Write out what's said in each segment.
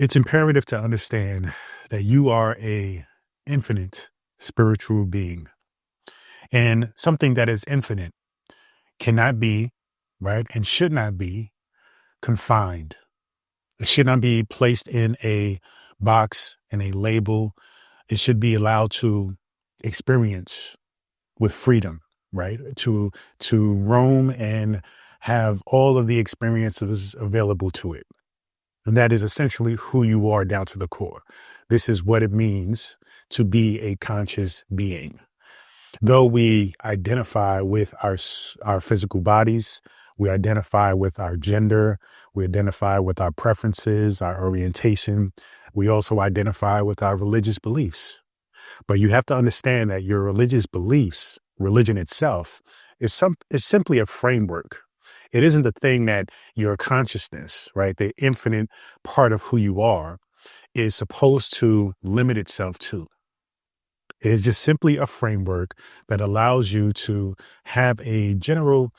It's imperative to understand that you are a infinite spiritual being, and something that is infinite cannot be, right, and should not be confined. It should not be placed in a box and a label. It should be allowed to experience with freedom, right? To roam and have all of the experiences available to it. And that is essentially who you are down to the core. This is what it means to be a conscious being. Though we identify with our physical bodies, we identify with our gender, we identify with our preferences, our orientation, we also identify with our religious beliefs. But you have to understand that your religious beliefs, religion itself, is simply a framework. It isn't the thing that your consciousness, right, the infinite part of who you are, is supposed to limit itself to. It is just simply a framework that allows you to have a general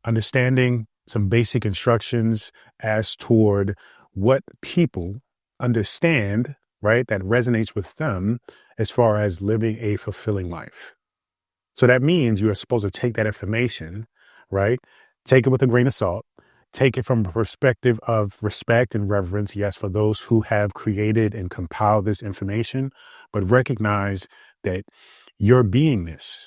understanding, some basic instructions as toward what people understand, right, that resonates with them as far as living a fulfilling life. So that means you are supposed to take that information, right, take it with a grain of salt, take it from a perspective of respect and reverence, yes, for those who have created and compiled this information, but recognize that your beingness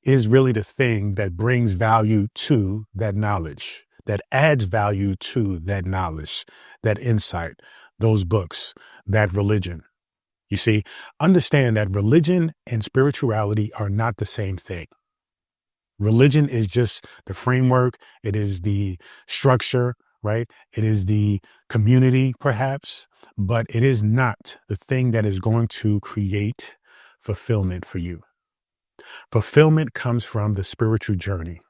is really the thing that brings value to that knowledge, that adds value to that knowledge, that insight, those books, that religion. You see, understand that religion and spirituality are not the same thing. Religion is just the framework. It is the structure, right? It is the community, perhaps, but it is not the thing that is going to create fulfillment for you. Fulfillment comes from the spiritual journey,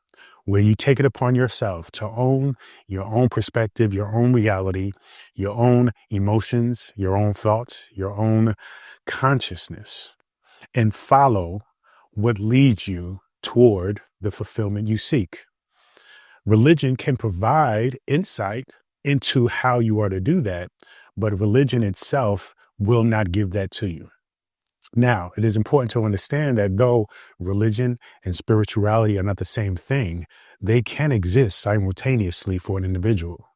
where you take it upon yourself to own your own perspective, your own reality, your own emotions, your own thoughts, your own consciousness, and follow what leads you toward the fulfillment you seek. Religion can provide insight into how you are to do that, but religion itself will not give that to you. Now, it is important to understand that though religion and spirituality are not the same thing, they can exist simultaneously for an individual,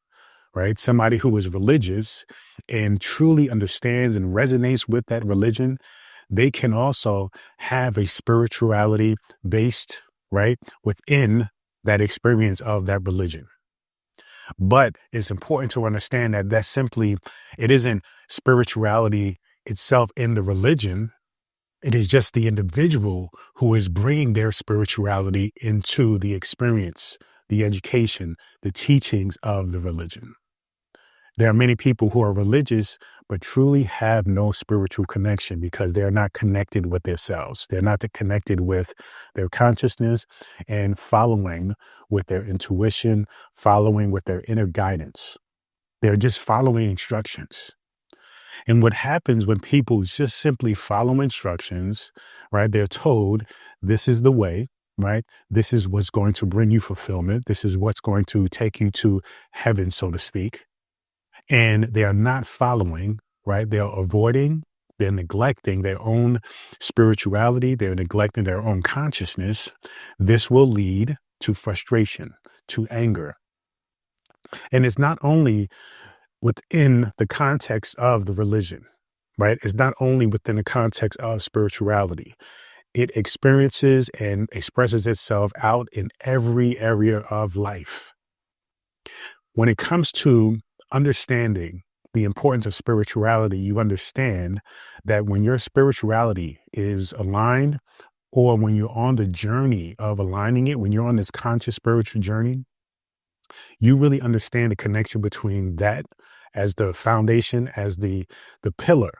right? Somebody who is religious and truly understands and resonates with that religion, they can also have a spirituality based, right, within that experience of that religion. But it's important to understand that it isn't spirituality itself in the religion. It is just the individual who is bringing their spirituality into the experience, the education, the teachings of the religion. There are many people who are religious, but truly have no spiritual connection because they're not connected with themselves. They're not connected with their consciousness and following with their intuition, following with their inner guidance. They're just following instructions. And what happens when people just simply follow instructions, right? They're told this is the way, right? This is what's going to bring you fulfillment. This is what's going to take you to heaven, so to speak. And they are not following, right? They're avoiding, they're neglecting their own spirituality. They're neglecting their own consciousness. This will lead to frustration, to anger. And it's not only within the context of the religion, right? It's not only within the context of spirituality. It experiences and expresses itself out in every area of life. When it comes to understanding the importance of spirituality, you understand that when your spirituality is aligned, or when you're on the journey of aligning it, when you're on this conscious spiritual journey, you really understand the connection between that as the foundation, as the pillar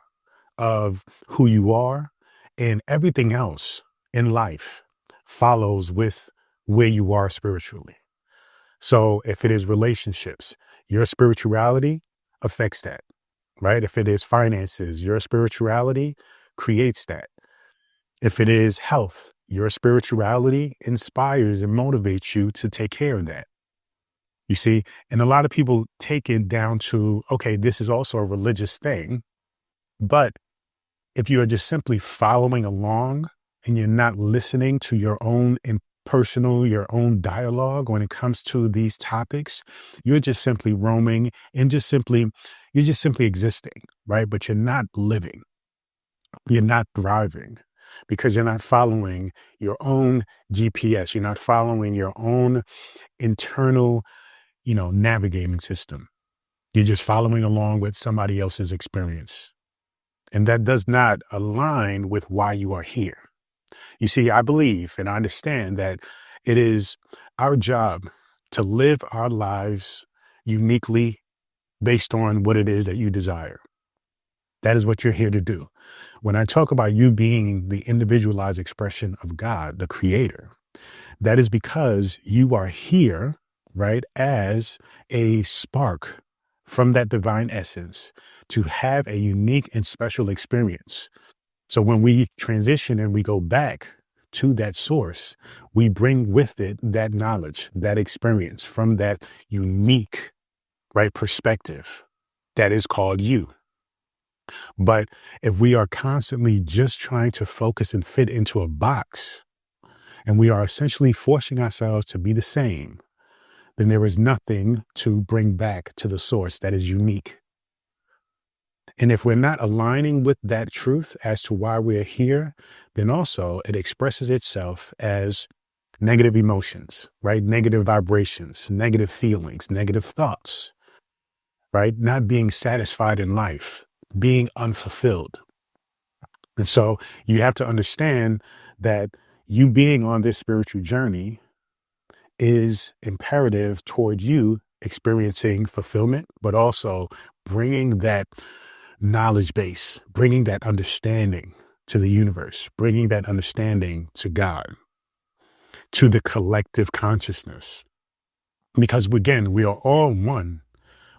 of who you are, and everything else in life follows with where you are spiritually. So if it is relationships, your spirituality affects that, right? If it is finances, your spirituality creates that. If it is health, your spirituality inspires and motivates you to take care of that. You see, and a lot of people take it down to, okay, this is also a religious thing. But if you are just simply following along and you're not listening to your own personal, your own dialogue when it comes to these topics, you're just simply roaming and you're just simply existing, right? But you're not living, you're not thriving because you're not following your own GPS. You're not following your own internal, navigating system. You're just following along with somebody else's experience. And that does not align with why you are here. You see, I believe and I understand that it is our job to live our lives uniquely based on what it is that you desire. That is what you're here to do. When I talk about you being the individualized expression of God, the creator, that is because you are here, right, as a spark from that divine essence to have a unique and special experience. So when we transition and we go back to that source, we bring with it that knowledge, that experience from that unique, right, perspective that is called you. But if we are constantly just trying to focus and fit into a box, and we are essentially forcing ourselves to be the same, then there is nothing to bring back to the source that is unique. And if we're not aligning with that truth as to why we're here, then also it expresses itself as negative emotions, right? Negative vibrations, negative feelings, negative thoughts, right? Not being satisfied in life, being unfulfilled. And so you have to understand that you being on this spiritual journey is imperative toward you experiencing fulfillment, but also bringing that knowledge base, bringing that understanding to the universe, bringing that understanding to God, to the collective consciousness. Because again, we are all one.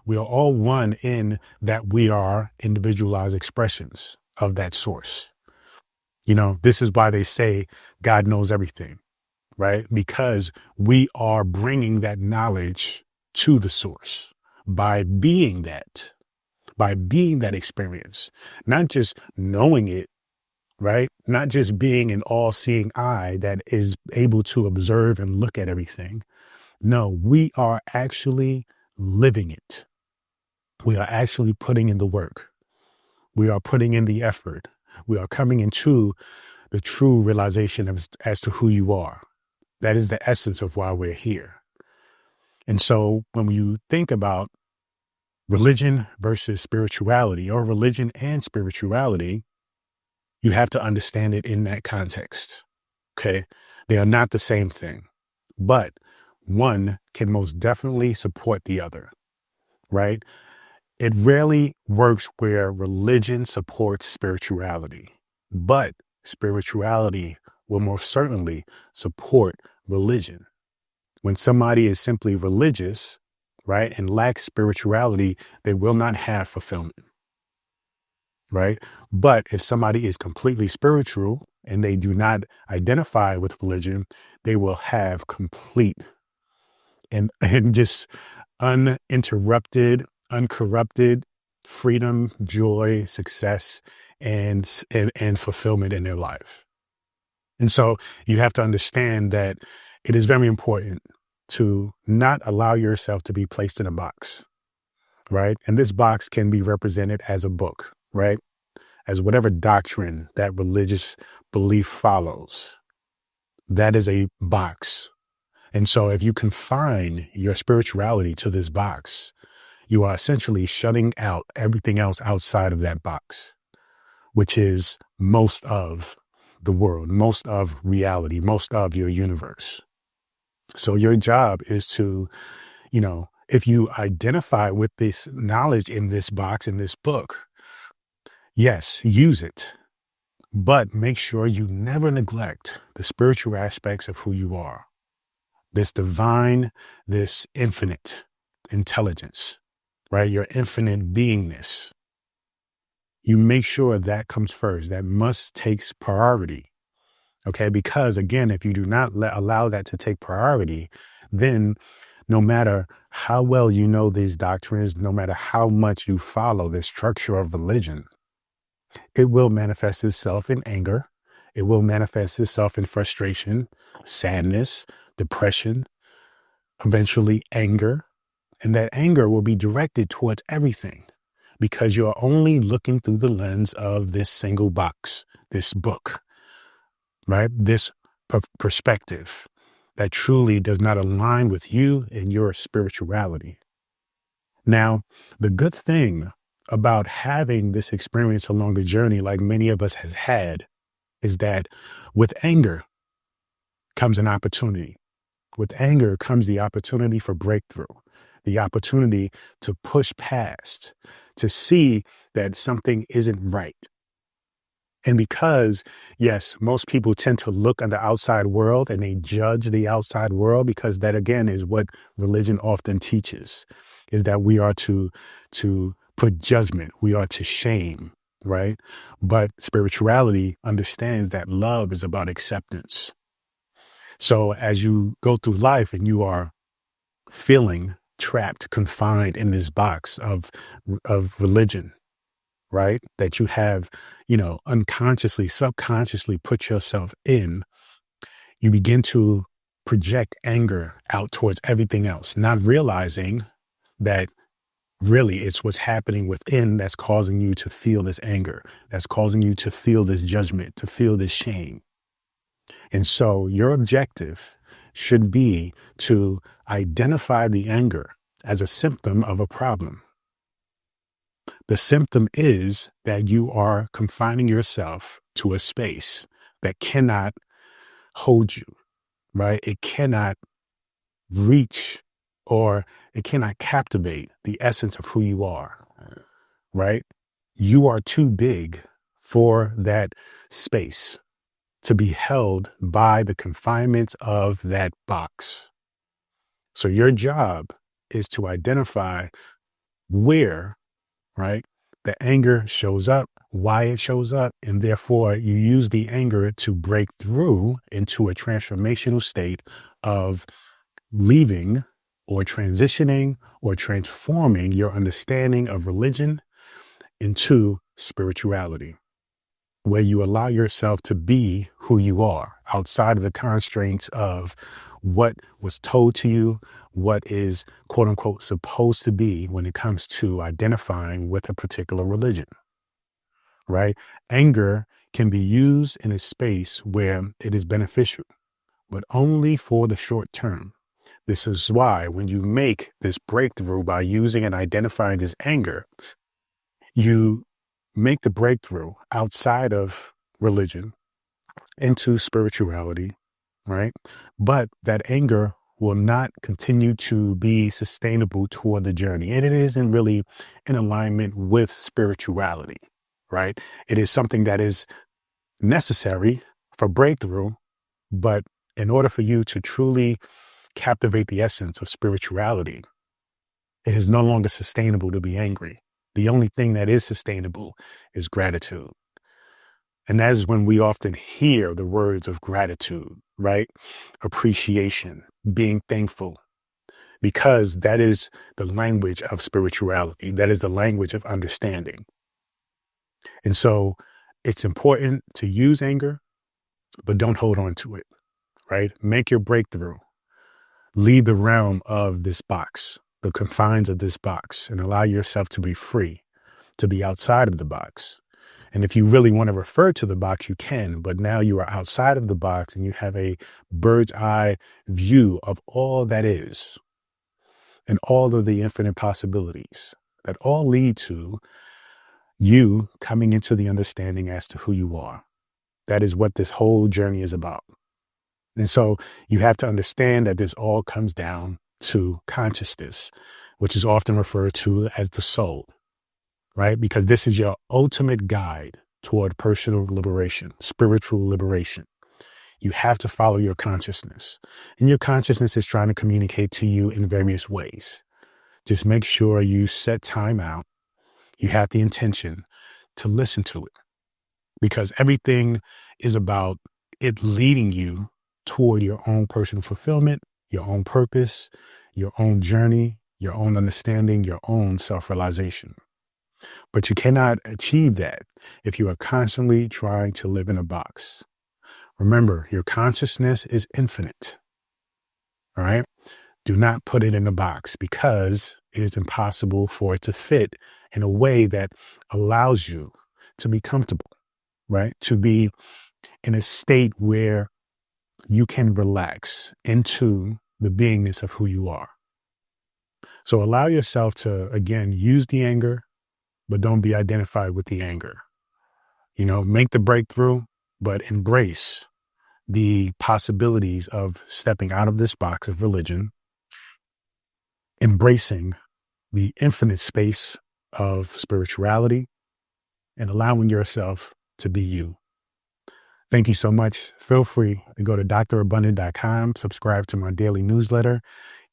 We are all one in that we are individualized expressions of that source. This is why they say God knows everything, right? Because we are bringing that knowledge to the source by being that experience, not just knowing it, right? Not just being an all-seeing eye that is able to observe and look at everything. No, we are actually living it. We are actually putting in the work. We are putting in the effort. We are coming into the true realization as to who you are. That is the essence of why we're here. And so when you think about religion versus spirituality, or religion and spirituality, you have to understand it in that context. Okay. They are not the same thing, but one can most definitely support the other, right? It rarely works where religion supports spirituality, but spirituality will most certainly support religion. When somebody is simply religious, right, and lacks spirituality, they will not have fulfillment, right? But if somebody is completely spiritual and they do not identify with religion, they will have complete and just uninterrupted, uncorrupted freedom, joy, success, and fulfillment in their life. And so you have to understand that it is very important to not allow yourself to be placed in a box, right? And this box can be represented as a book, right? As whatever doctrine that religious belief follows. That is a box. And so if you confine your spirituality to this box, you are essentially shutting out everything else outside of that box, which is most of the world, most of reality, most of your universe. So your job is to, if you identify with this knowledge in this box, in this book, yes, use it, but make sure you never neglect the spiritual aspects of who you are. This divine, this infinite intelligence, right? Your infinite beingness. You make sure that comes first. That must take priority. Okay. Because again, if you do not allow that to take priority, then no matter how well you know these doctrines, no matter how much you follow the structure of religion, it will manifest itself in anger. It will manifest itself in frustration, sadness, depression, eventually anger. And that anger will be directed towards everything because you're only looking through the lens of this single box, this book, right? This perspective that truly does not align with you and your spirituality. Now, the good thing about having this experience along the journey, like many of us has had, is that with anger comes an opportunity. With anger comes the opportunity for breakthrough, the opportunity to push past, to see that something isn't right. And because, yes, most people tend to look at the outside world and they judge the outside world, because that, again, is what religion often teaches, is that we are to put judgment, we are to shame, right? But spirituality understands that love is about acceptance. So as you go through life and you are feeling trapped, confined in this box of religion, right? That you have, unconsciously, subconsciously put yourself in, you begin to project anger out towards everything else, not realizing that really it's what's happening within that's causing you to feel this anger, that's causing you to feel this judgment, to feel this shame. And so your objective should be to identify the anger as a symptom of a problem. The symptom is that you are confining yourself to a space that cannot hold you, right? It cannot reach or it cannot captivate the essence of who you are, right? You are too big for that space to be held by the confinements of that box. So your job is to identify where, right, the anger shows up, why it shows up, and therefore you use the anger to break through into a transformational state of leaving or transitioning or transforming your understanding of religion into spirituality, where you allow yourself to be who you are outside of the constraints of what was told to you, what is quote unquote supposed to be when it comes to identifying with a particular religion, right? Anger can be used in a space where it is beneficial, but only for the short term. This is why when you make this breakthrough by using and identifying this anger, you make the breakthrough outside of religion into spirituality, right? But that anger will not continue to be sustainable toward the journey. And it isn't really in alignment with spirituality, right? It is something that is necessary for breakthrough, but in order for you to truly captivate the essence of spirituality, it is no longer sustainable to be angry. The only thing that is sustainable is gratitude. And that is when we often hear the words of gratitude, right? Appreciation, being thankful, because that is the language of spirituality. That is the language of understanding. And so it's important to use anger, but don't hold on to it, right? Make your breakthrough. Leave the realm of this box, the confines of this box, and allow yourself to be free, to be outside of the box. And if you really want to refer to the box, you can, but now you are outside of the box and you have a bird's eye view of all that is and all of the infinite possibilities that all lead to you coming into the understanding as to who you are. That is what this whole journey is about. And so you have to understand that this all comes down to consciousness, which is often referred to as the soul, right? Because this is your ultimate guide toward personal liberation, spiritual liberation. You have to follow your consciousness, and your consciousness is trying to communicate to you in various ways. Just make sure you set time out. You have the intention to listen to it, because everything is about it leading you toward your own personal fulfillment, your own purpose, your own journey, your own understanding, your own self-realization. But you cannot achieve that if you are constantly trying to live in a box. Remember, your consciousness is infinite. All right. Do not put it in a box because it is impossible for it to fit in a way that allows you to be comfortable, right? To be in a state where you can relax into the beingness of who you are. So allow yourself to, again, use the anger, but don't be identified with the anger. Make the breakthrough, but embrace the possibilities of stepping out of this box of religion, embracing the infinite space of spirituality, and allowing yourself to be you. Thank you so much. Feel free to go to drabundant.com, subscribe to my daily newsletter,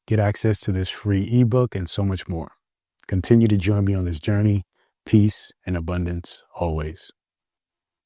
get access to this free ebook, and so much more. Continue to join me on this journey. Peace and abundance always.